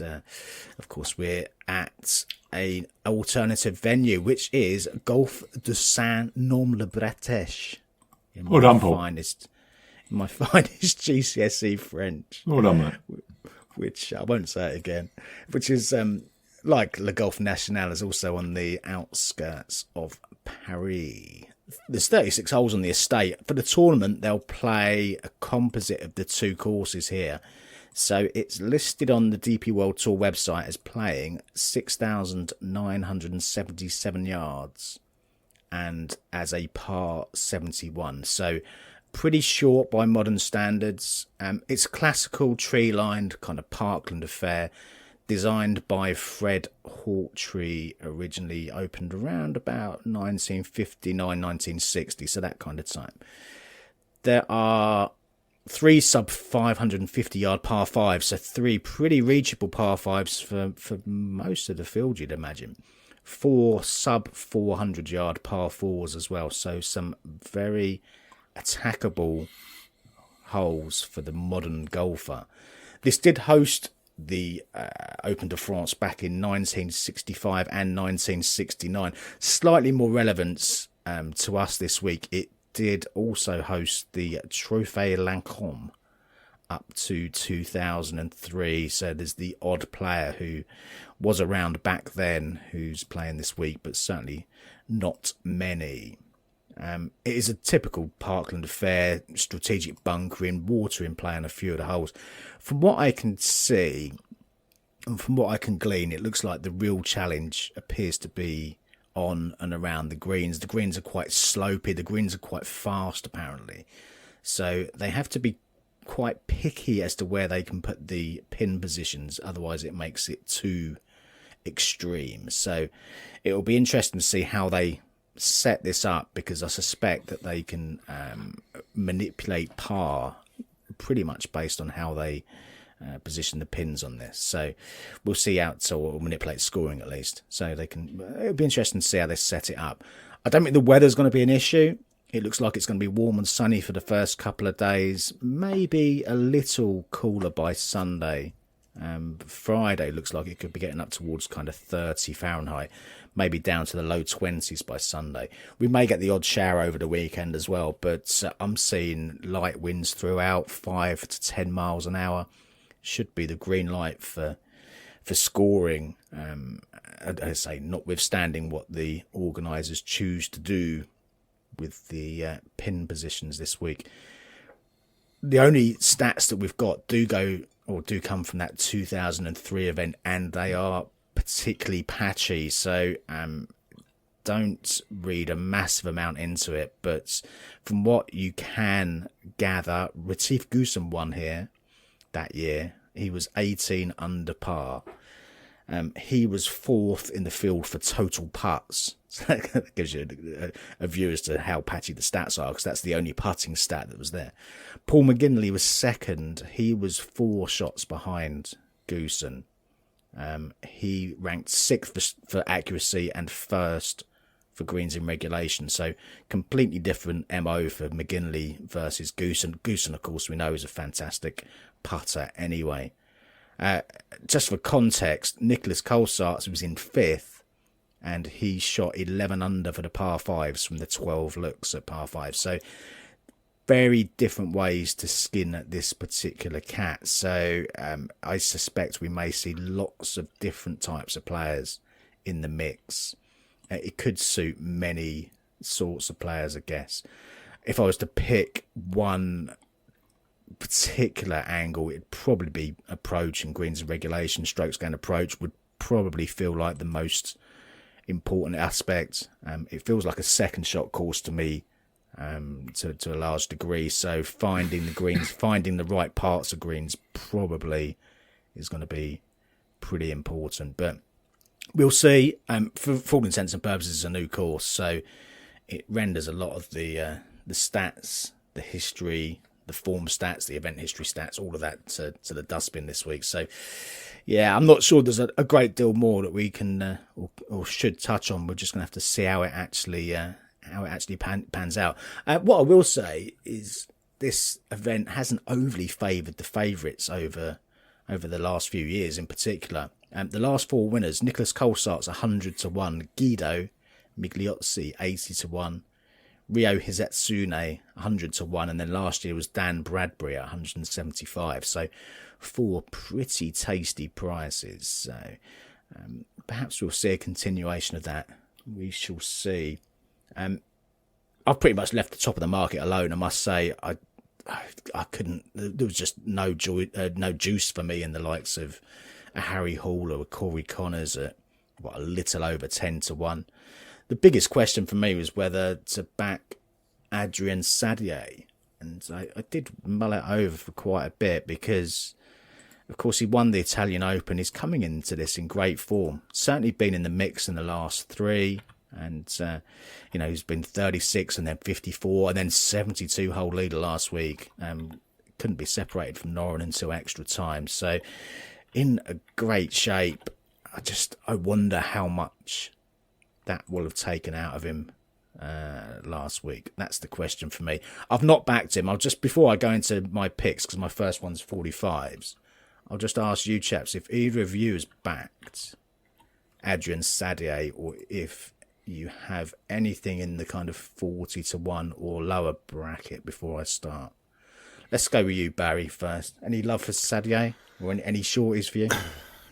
C: of course, we're at an alternative venue, which is Golf de Saint-Nom-le-Bretèche. In my finest GCSE French.
B: Well done, mate.
C: Which, I won't say it again, which is, like Le Golf National, is also on the outskirts of Paris. There's 36 holes on the estate. For the tournament, they'll play a composite of the two courses here. So it's listed on the DP World Tour website as playing 6,977 yards and as a par 71. So pretty short by modern standards. It's classical tree-lined kind of parkland affair, designed by Fred Hawtrey, originally opened around about 1959, 1960, so that kind of time. There are 3 sub 550 yard par 5s, so 3 pretty reachable par 5s for most of the field, you'd imagine. 4 sub 400 yard par 4s as well, so some very attackable holes for the modern golfer. This did host the Open de France back in 1965 and 1969. Slightly more relevance to us this week, it did also host the Trophée Lancôme up to 2003. So there's the odd player who was around back then who's playing this week, but certainly not many. It is a typical parkland affair, strategic bunkering, water in play on a few of the holes. From what I can see and from what I can glean, it looks like the real challenge appears to be on and around the greens. The greens are quite slopey, the greens are quite fast apparently. So they have to be quite picky as to where they can put the pin positions, otherwise it makes it too extreme. So it'll be interesting to see how they set this up, because I suspect that they can manipulate par pretty much based on how they position the pins on this. So we'll see or manipulate scoring at least. So they can. It'll be interesting to see how they set it up. I don't think the weather's going to be an issue. It looks like it's going to be warm and sunny for the first couple of days. Maybe a little cooler by Sunday. Friday looks like it could be getting up towards kind of 30 Fahrenheit, maybe down to the low 20s by Sunday. We may get the odd shower over the weekend as well, but I'm seeing light winds throughout, 5 to 10 miles an hour. Should be the green light for scoring. As I say, notwithstanding what the organisers choose to do with the pin positions this week. The only stats that we've got do come from that 2003 event, and they are particularly patchy, so don't read a massive amount into it. But from what you can gather, Retief Goosen won here that year. He was 18 under par. He was 4th in the field for total putts. So that gives you a view as to how patchy the stats are, because that's the only putting stat that was there. Paul McGinley was 2nd. He was 4 shots behind Goosen. He ranked 6th for accuracy and 1st for greens in regulation. So completely different MO for McGinley versus Goosen. Goosen, of course, we know is a fantastic putter anyway. Just for context, Nicholas Colsaerts was in 5th, and he shot 11 under for the par 5s from the 12 looks at par 5. So very different ways to skin this particular cat. So I suspect we may see lots of different types of players in the mix. It could suit many sorts of players, I guess. If I was to pick one particular angle, it'd probably be approach and greens and regulation. Strokes gained approach would probably feel like the most important aspect. It feels like a second shot course to me, to a large degree. So finding the greens, finding the right parts of greens probably is going to be pretty important. But we'll see. For all intents and purposes, it's a new course, so it renders a lot of the stats, the history, the form stats, the event history stats, all of that to the dustbin this week. So, yeah, I'm not sure there's a great deal more that we can or should touch on. We're just going to have to see how it actually pans out. What I will say is this event hasn't overly favoured the favourites over the last few years in particular. The last 4 winners: Nicholas Colsaert's 100-1, Guido Migliozzi 80-1, Ryo Hizetsune 100-1, and then last year was Dan Bradbury at 175. So 4 pretty tasty prizes. So perhaps we'll see a continuation of that. We shall see. I've pretty much left the top of the market alone. I must say, I couldn't. There was just no juice for me in the likes of a Harry Hall or a Corey Connors at a little over 10-1. The biggest question for me was whether to back Adrian Sadier, and I did mull it over for quite a bit because, of course, he won the Italian Open. He's coming into this in great form. Certainly been in the mix in the last 3, and he's been 36 and then 54 and then 72 hole leader last week. Couldn't be separated from Noren until extra time. So in a great shape. I wonder how much that will have taken out of him last week. That's the question for me. I've not backed him. Before I go into my picks, because my first one's 45s, I'll just ask you chaps if either of you has backed Adrian Sadier, or if you have anything in the kind of 40-1 or lower bracket before I start. Let's go with you, Barry, first. Any love for Sadier or any shorties for you?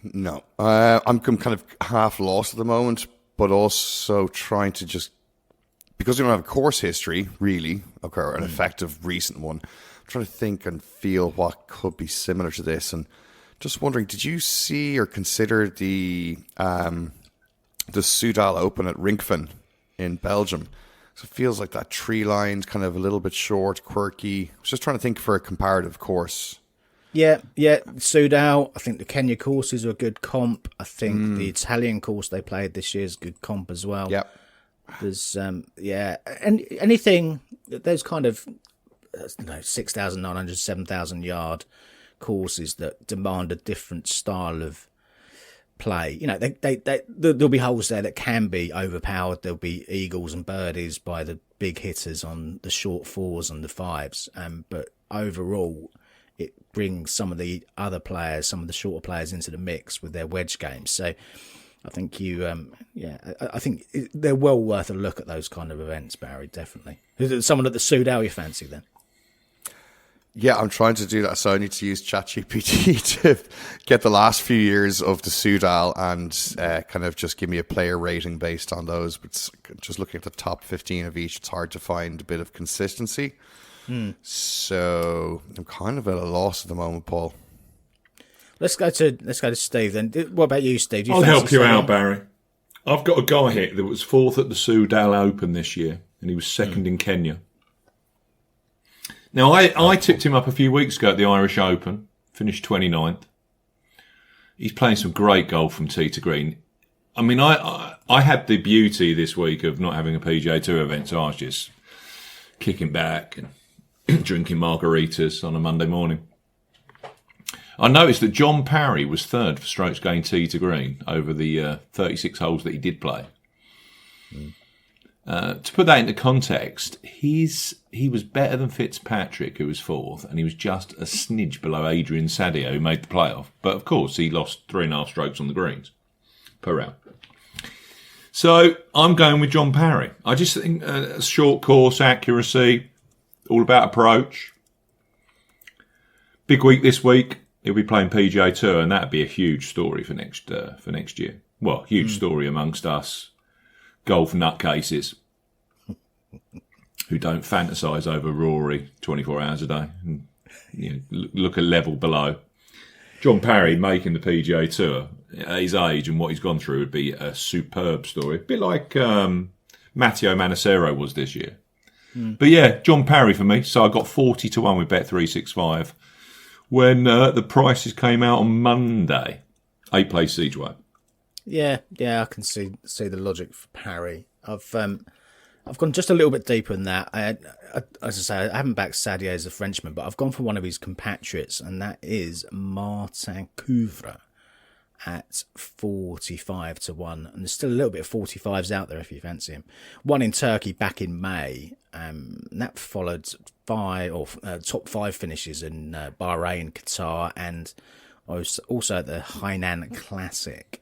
D: No. I'm kind of half lost at the moment, but also trying to just, because we don't have a course history, really, or an effective recent one, I'm trying to think and feel what could be similar to this. And just wondering, did you see or consider the Soudal Open at Rinkven in Belgium? So it feels like that tree line's kind of a little bit short, quirky. I was just trying to think for a comparative course.
C: Yeah, Soudal. I think the Kenya courses are a good comp. I think the Italian course they played this year is a good comp as well.
D: Yep.
C: There's and anything, those kind of 6,900, 7,000 yard courses that demand a different style of play. There'll be holes there that can be overpowered. There'll be eagles and birdies by the big hitters on the short 4s and the 5s. But overall, it brings some of the other players, some of the shorter players into the mix with their wedge games. So I think I think they're well worth a look at those kind of events, Barry, definitely. Someone at the Soudal you fancy then?
D: Yeah, I'm trying to do that, so I need to use ChatGPT to get the last few years of the Soudal and kind of just give me a player rating based on those. But just looking at the top 15 of each, it's hard to find a bit of consistency. So I'm kind of at a loss at the moment, Paul.
C: Let's go to Steve then. What about you, Steve?
B: I'll help you out, Barry. I've got a guy here that was 4th at the Soudal Open this year, and he was 2nd in Kenya. Now, I tipped him up a few weeks ago at the Irish Open, finished 29th. He's playing some great golf from tee to green. I mean, I had the beauty this week of not having a PGA Tour event, so I was just kicking back and drinking margaritas on a Monday morning. I noticed that John Parry was 3rd for strokes gained tee to green over the 36 holes that he did play. To put that into context, he was better than Fitzpatrick, who was 4th, and he was just a smidge below Adrian Sadier, who made the playoff. But of course, he lost 3.5 strokes on the greens per round. So I'm going with John Parry. I just think short course accuracy, all about approach. Big week this week. He'll be playing PGA Tour, and that'd be a huge story for next year. Well, huge story amongst us golf nutcases. who don't fantasise over Rory 24 hours a day and look a level below. John Parry making the PGA Tour at his age and what he's gone through would be a superb story. A bit like Matteo Manacero was this year. But yeah, John Parry for me. So I got 40-1 with Bet365 when the prices came out on Monday. 8-place each way.
C: Yeah, I can see the logic for Parry. I've gone just a little bit deeper than that. As I say, I haven't backed Sadier as a Frenchman, but I've gone for one of his compatriots, and that is Martin Couvre at 45-1. And there's still a little bit of 45s out there if you fancy him. One in Turkey back in May. That followed top 5 finishes in Bahrain, Qatar, and also at the Hainan Classic.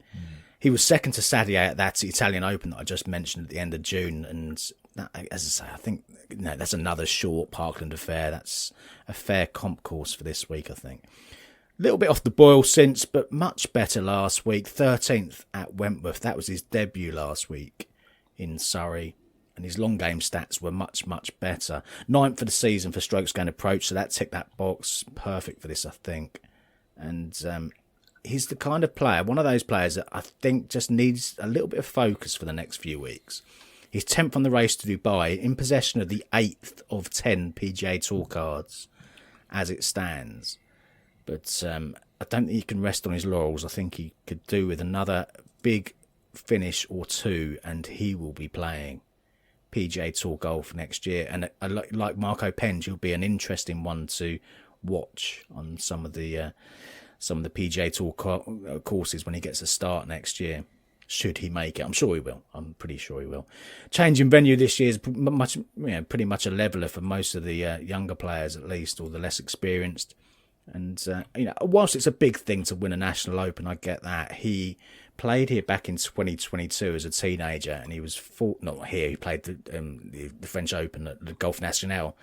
C: He was second to Sadier at that Italian Open that I just mentioned at the end of June. And that, as I say, I think that's another short Parkland affair. That's a fair comp course for this week, I think. A little bit off the boil since, but much better last week. 13th at Wentworth. That was his debut last week in Surrey. And his long game stats were much, much better. 9th for the season for strokes gained approach. So that ticked that box. Perfect for this, I think. And he's the kind of player, one of those players that I think just needs a little bit of focus for the next few weeks. He's 10th on the race to Dubai, in possession of the 8th of 10 PGA Tour cards as it stands. But I don't think he can rest on his laurels. I think he could do with another big finish or two, and he will be playing PGA Tour golf next year. And like Marco Penge, he'll be an interesting one to watch on some of the PGA Tour courses when he gets a start next year. Should he make it? I'm sure he will. I'm pretty sure he will. Change in venue this year is pretty much a leveler for most of the younger players, at least, or the less experienced. And whilst it's a big thing to win a national open, I get that. He played here back in 2022 as a teenager, and he was not here. He played the French Open at the Golf National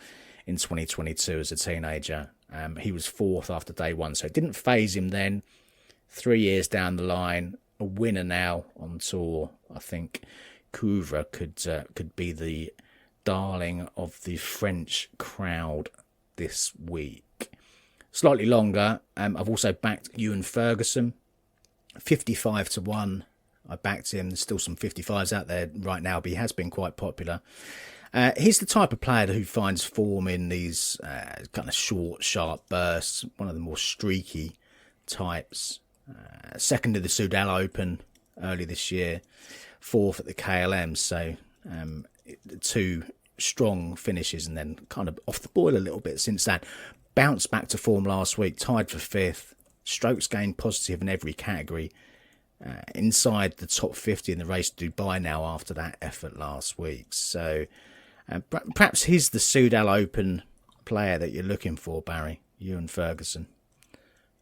C: in 2022 as a teenager. He was 4th after day one, so it didn't faze him then. 3 years down the line, a winner now on tour. I think Couvre could be the darling of the French crowd this week. Slightly longer, I've also backed Ewan Ferguson, 55-1. I backed him. There's still some 55s out there right now, but he has been quite popular. He's the type of player who finds form in these kind of short, sharp bursts, one of the more streaky types. Second to the Soudal Open early this year, 4th at the KLM, so 2 strong finishes and then kind of off the boil a little bit since that. Bounced back to form last week, tied for 5th, strokes gained positive in every category, inside the top 50 in the race to Dubai now after that effort last week. So perhaps he's the Soudal Open player that you're looking for, Barry, Ewan Ferguson,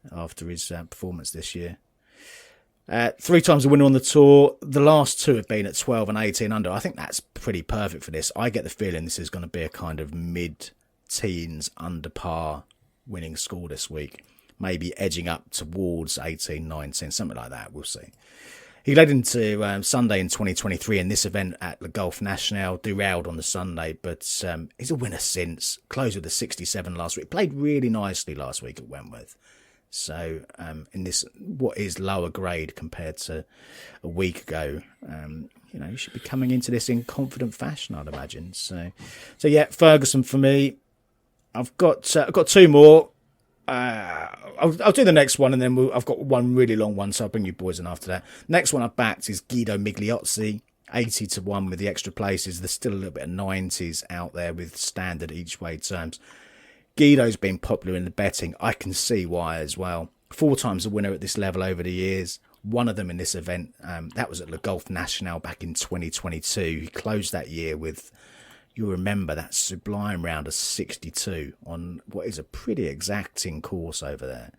C: after his performance this year. 3 times a winner on the tour. The last 2 have been at 12 and 18 under. I think that's pretty perfect for this. I get the feeling this is going to be a kind of mid-teens under par winning score this week. Maybe edging up towards 18, 19, something like that. We'll see. He led into Sunday in 2023 in this event at the Golf National, derailed on the Sunday, but he's a winner since. Closed with a 67 last week. Played really nicely last week at Wentworth. So in this, what is lower grade compared to a week ago, you should be coming into this in confident fashion, I'd imagine. So yeah, Ferguson for me. I've got 2 more. I'll do the next one, and then I've got one really long one, so I'll bring you boys in after that. Next one I backed is Guido Migliozzi, 80-1 with the extra places. There's still a little bit of 90s out there with standard each way terms. Guido's been popular in the betting. I can see why as well. 4 times a winner at this level over the years. One of them in this event, that was at Le Golf National back in 2022. He closed that year with, you'll remember, that sublime round of 62 on what is a pretty exacting course over there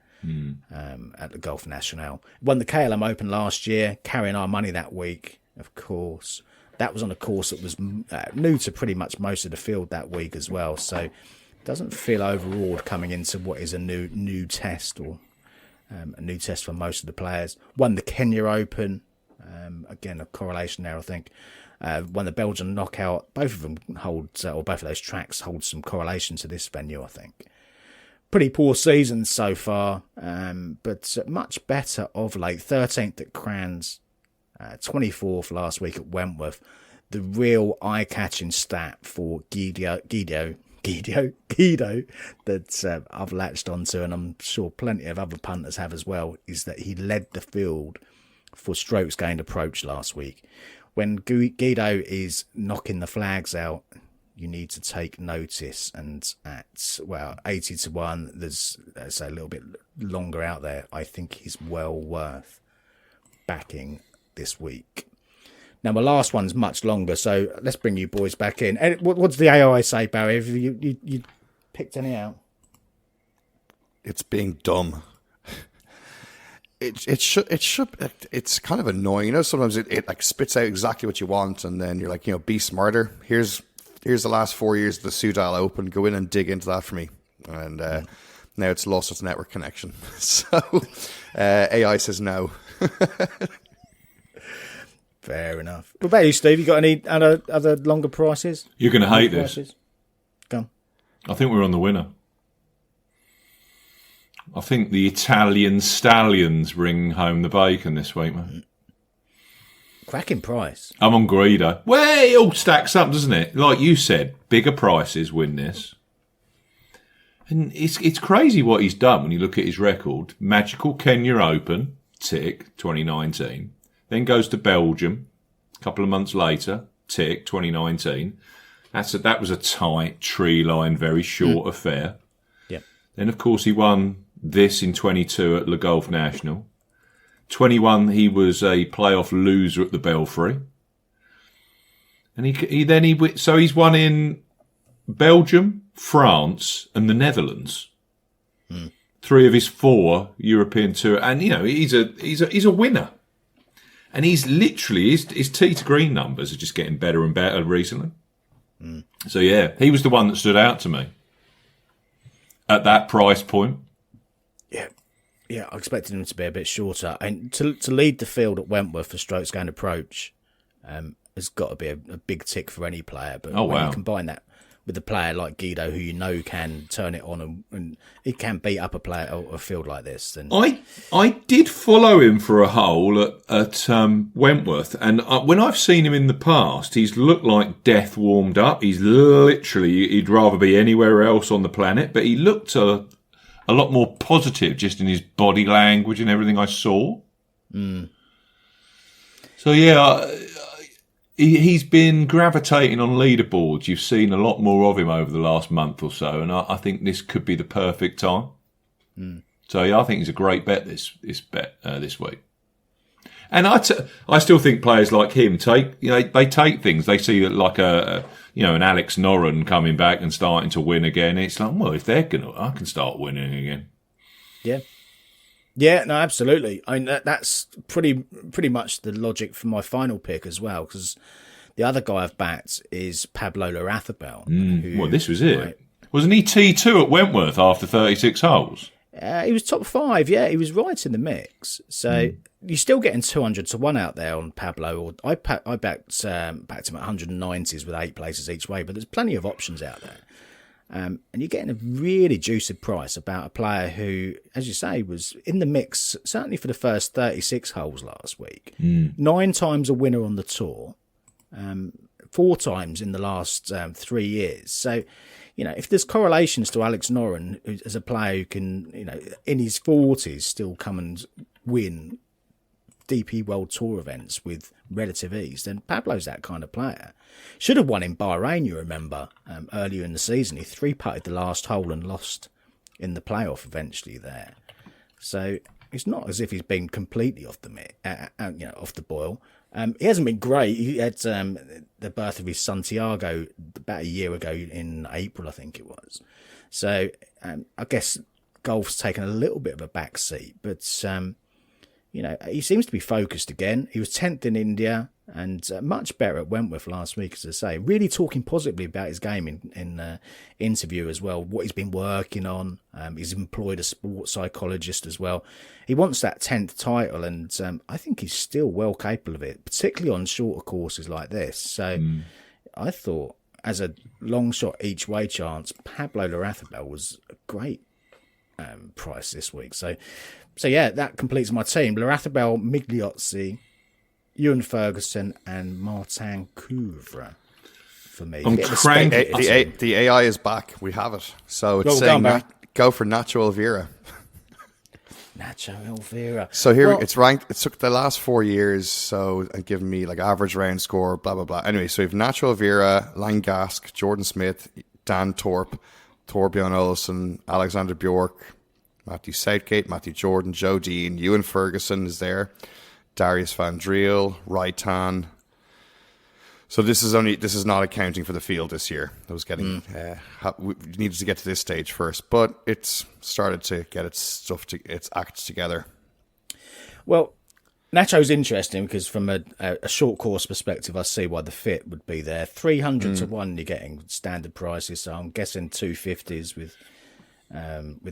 C: at the Golf National. Won the KLM Open last year, carrying our money that week, of course. That was on a course that was new to pretty much most of the field that week as well. So doesn't feel overawed coming into what is a new test, or a new test for most of the players. Won the Kenya Open. Again, a correlation there, I think. won the Belgian knockout. Both of them both of those tracks hold some correlation to this venue, I think. Pretty poor season so far, but much better of late. 13th at Crans, 24th last week at Wentworth. The real eye-catching stat for Guido that I've latched onto, and I'm sure plenty of other punters have as well, is that he led the field for strokes gained approach last week. When Guido is knocking the flags out, you need to take notice, and at 80 to 1, there's a little bit longer out there. I think he's well worth backing this week. Now, my last one's much longer, so let's bring you boys back in. And what's the AI say, Barry? Have you picked any out?
D: It's being dumb. It should. It's kind of annoying, you know. Sometimes it like spits out exactly what you want, and then you're like, be smarter. Here's the last 4 years of the Untitled Open. Go in and dig into that for me. And now it's lost its network connection. So AI says no.
C: Fair enough. What about you, Steve? You got any other longer prices?
B: You're going to hate this.
C: Go on.
B: I think we're on the winner. I think the Italian Stallions bring home the bacon this week, mate.
C: Cracking price.
B: I'm on Guido. Well, it all stacks up, doesn't it? Like you said, bigger prices win this. And it's crazy what he's done when you look at his record. Magical Kenya Open, tick, 2019. Then goes to Belgium a couple of months later, tick, 2019. That was a tight, tree-line, very short affair.
C: Yeah.
B: Then, of course, he won this in 22 at Le Golf National. 21, he was a playoff loser at the Belfry. And he's won in Belgium, France, and the Netherlands. 3 of his 4 European Tour, and he's a winner. And he's literally his tee to green numbers are just getting better and better recently. So yeah, he was the one that stood out to me at that price point.
C: Yeah, I expected him to be a bit shorter, and to lead the field at Wentworth for strokes gained approach has got to be a big tick for any player. But when you combine that with a player like Guido, who can turn it on and he can beat up a player or a field like this, then
B: I did follow him for a hole at Wentworth, and when I've seen him in the past, he's looked like death warmed up. He's literally, he'd rather be anywhere else on the planet, but he looked a lot more positive just in his body language and everything I saw. So yeah, he's been gravitating on leaderboards. You've seen a lot more of him over the last month or so, and I think this could be the perfect time. So yeah, I think he's a great bet this week. And I still think players like him they take things. They see that like an Alex Noren coming back and starting to win again. It's like, well, if they're gonna, I can start winning again.
C: Yeah, no, absolutely. I mean, that's pretty much the logic for my final pick as well, because the other guy I've backed is Pablo Larrazabal.
B: Well, this was it. Wasn't he T2 at Wentworth after 36 holes?
C: He was top 5, yeah. He was right in the mix. So you're still getting 200 to 1 out there on Pablo. Or I backed him at 190s with 8 places each way, but there's plenty of options out there. And you're getting a really juicy price about a player who, as you say, was in the mix, certainly for the first 36 holes last week. 9 times a winner on the tour, 4 times in the last 3 years. So, if there's correlations to Alex Noren as a player who can, in his 40s still come and win DP World Tour events with relative ease, then Pablo's that kind of player. Should have won in Bahrain, you remember, earlier in the season. He 3-putted the last hole and lost in the playoff eventually there. So it's not as if he's been completely off the boil. He hasn't been great. He had the birth of his son Tiago about a year ago in April, I think it was. So I guess golf's taken a little bit of a back seat, but he seems to be focused again. He was 10th in India and much better at Wentworth last week, as I say. Really talking positively about his game in interview as well, what he's been working on. He's employed a sports psychologist as well. He wants that 10th title, and I think he's still well capable of it, particularly on shorter courses like this. So I thought, as a long shot each way chance, Pablo Larrazabal was a great price this week. So yeah, that completes my team. Larrazabal, Migliozzi, Ewan Ferguson, and Martin Couvre for me.
B: I'm cranking.
D: The AI is back. We have it. So it's saying go for Nacho Elvira.
C: Nacho Elvira.
D: So here it's ranked. It took the last 4 years, so and giving me like average round score, blah blah blah. Anyway, so we have Nacho Elvira, Langask, Jordan Smith, Dan Thorpe, Torbjorn Olsen, Alexander Bjork, Matthew Southgate, Matthew Jordan, Joe Dean, Ewan Ferguson is there, Darius Van Driel, Raitan. So this is not accounting for the field this year. I was getting we needed to get to this stage first, but it's started to get its acts together.
C: Well, Nacho's interesting because from a short course perspective, I see why the fit would be there. 300 to 1, you're getting standard prices. So I'm guessing 250s with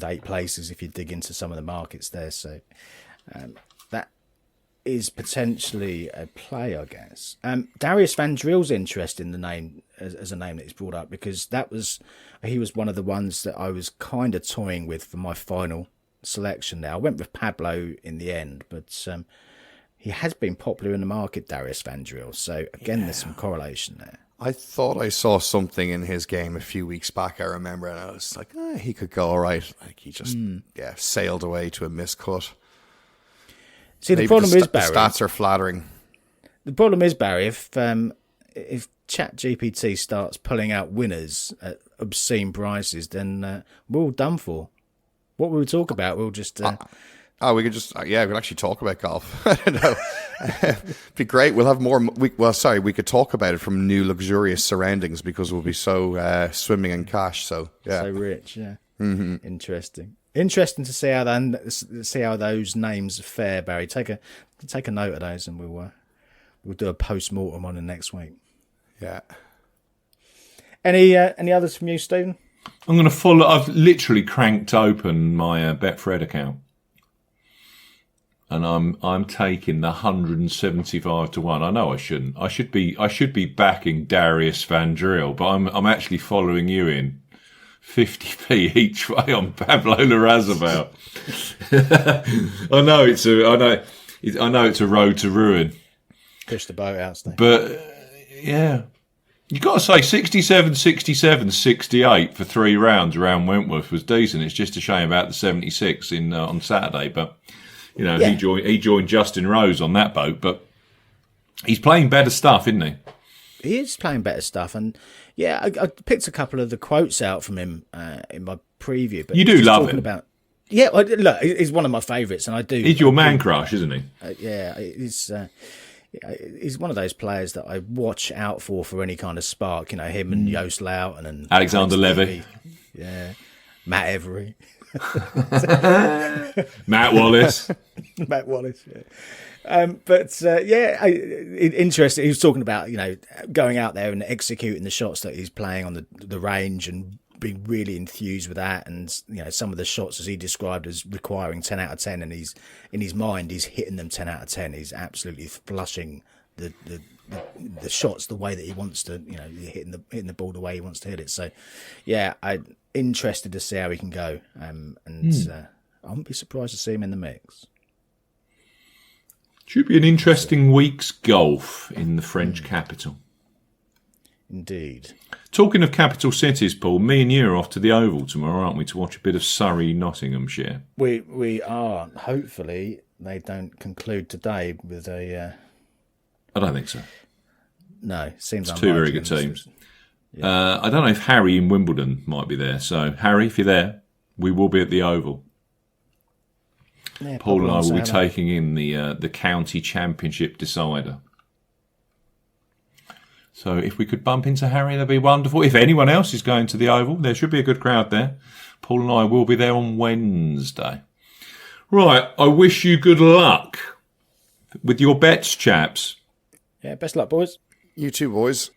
C: 8 places if you dig into some of the markets there. So that is potentially a play, I guess. Darius Van Driel's interest in the name as a name that he's brought up because he was one of the ones that I was kind of toying with for my final selection there. I went with Pablo in the end, but he has been popular in the market, Darius Van Driel. So again, there's some correlation there.
D: I thought I saw something in his game a few weeks back, I remember, and I was like, he could go all right. Like he just sailed away to a miscut.
C: See, the problem is, Barry,
D: the stats are flattering.
C: The problem is, Barry, if ChatGPT starts pulling out winners at obscene prices, then we're all done for. What we talk about, we'll just...
D: we could just... we could actually talk about golf. I don't know. It'd be great. We'll have more... we could talk about it from new luxurious surroundings because we'll be so swimming in cash. So, yeah.
C: So rich, yeah. Mm-hmm. Interesting to see how those names fare, Barry. Take a note of those, and we'll do a post-mortem on it next week.
D: Yeah. Any
C: others from you, Stephen?
B: I'm going to follow. I've literally cranked open my Betfred account, and I'm taking the 175 to 1. I know I shouldn't. I should be backing Darius Van Driel, but I'm actually following you in 50p each way on Pablo Larrazabal. I know it's a road to ruin.
C: Push the boat out, Steve.
B: But yeah, you got to say 67, 67, 68 for 3 rounds around Wentworth was decent. It's just a shame about the 76 on Saturday, but he joined Justin Rose on that boat. But he's playing better stuff, isn't he?
C: He is playing better stuff, and I picked a couple of the quotes out from him in my preview. But
B: you do love him.
C: Look, he's one of my favourites, and I do.
B: He's your man crush, isn't he?
C: He's one of those players that I watch out for any kind of spark. Him and Joost Louten and
B: Alexander Levy.
C: Yeah, Matt Every.
B: Matt Wallace.
C: Matt Wallace, yeah. Interesting. He was talking about, going out there and executing the shots that he's playing on the range and being really enthused with that. And, some of the shots as he described as requiring 10 out of 10. And in his mind, he's hitting them 10 out of 10. He's absolutely flushing the shots the way that he wants to, hitting the ball the way he wants to hit it. So, yeah, I'm interested to see how he can go. I wouldn't be surprised to see him in the mix.
B: Should be an interesting week's golf in the French capital.
C: Indeed.
B: Talking of capital cities, Paul, me and you are off to the Oval tomorrow, aren't we, to watch a bit of Surrey, Nottinghamshire?
C: We are. Hopefully they don't conclude today with a...
B: I don't think so.
C: No, seems
B: it's 2 very good teams. Yeah. I don't know if Harry in Wimbledon might be there. So, Harry, if you're there, we will be at the Oval. Yeah, Paul and I will be taking in the county championship decider. So if we could bump into Harry, that'd be wonderful. If anyone else is going to the Oval, there should be a good crowd there. Paul and I will be there on Wednesday. Right, I wish you good luck with your bets, chaps.
C: Yeah, best luck, boys.
D: You too, boys.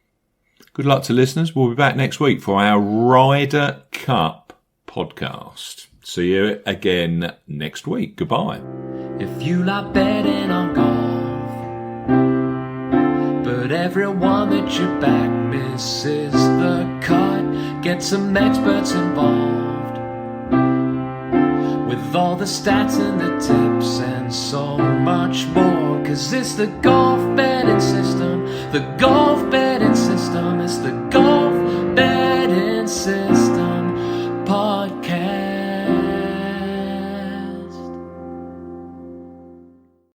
B: Good luck to listeners. We'll be back next week for our Ryder Cup podcast. See you again next week. Goodbye.
A: If you like betting on golf, but everyone that you back misses the cut, get some experts involved with all the stats and the tips and so much more. 'Cause it's the golf betting system, the golf betting system, it's the golf betting system.